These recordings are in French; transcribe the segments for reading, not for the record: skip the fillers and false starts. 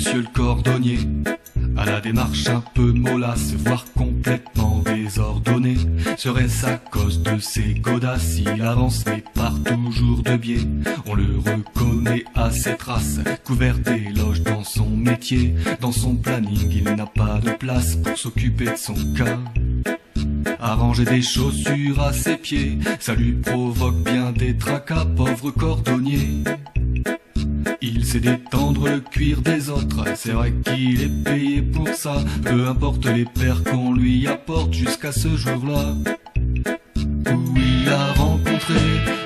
Monsieur le cordonnier a la démarche un peu mollasse, voire complètement désordonnée. Serait-ce à cause de ses godasses? Il avance mais part toujours de biais. On le reconnaît à ses traces, couvert d'éloges dans son métier. Dans son planning il n'a pas de place pour s'occuper de son cas. Arranger des chaussures à ses pieds, ça lui provoque bien des tracas, pauvre cordonnier. Il sait détendre le cuir des autres, c'est vrai qu'il est payé pour ça. Peu importe les paires qu'on lui apporte jusqu'à ce jour-là, où il a rencontré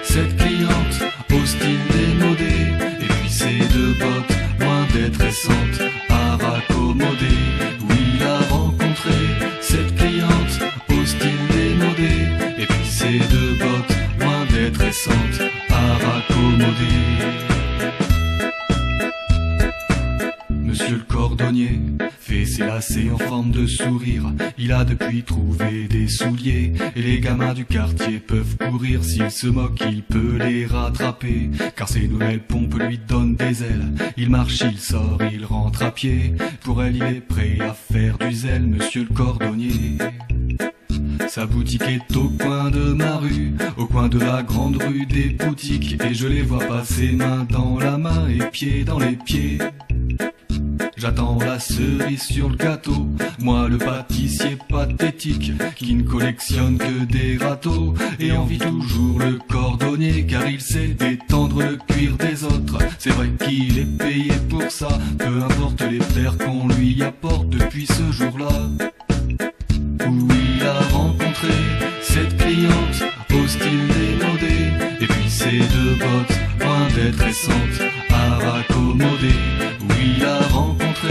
cette cliente au style démodé. Et puis ses deux bottes, loin d'être récentes, à raccommoder. Où il a rencontré cette cliente au style démodé. Et puis ses deux bottes, loin d'être récentes, à raccommoder. Monsieur le cordonnier fait ses lacets en forme de sourire. Il a depuis trouvé des souliers, et les gamins du quartier peuvent courir. S'il se moque, il peut les rattraper, car ses nouvelles pompes lui donnent des ailes. Il marche, il sort, il rentre à pied. Pour elle, il est prêt à faire du zèle, monsieur le cordonnier. Sa boutique est au coin de ma rue, au coin de la grande rue des boutiques. Et je les vois passer main dans la main et pieds dans les pieds. J'attends la cerise sur le gâteau, moi le pâtissier pathétique, qui ne collectionne que des râteaux, et envie toujours le cordonnier, car il sait détendre le cuir des autres. C'est vrai qu'il est payé pour ça, peu importe les paires qu'on lui apporte depuis ce jour-là. Où il a rencontré cette cliente au style démodé, et puis ses deux bottes, loin d'être récentes, à raccommoder. Où il a rencontré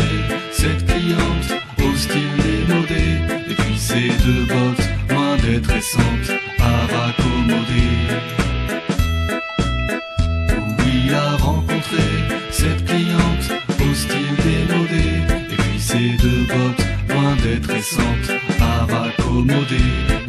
cette cliente au style démodé, et puis ses deux bottes, loin d'être récentes, à raccommoder. Où il a rencontré cette cliente au style démodé, et puis ses deux bottes, loin d'être récentes, à raccommoder.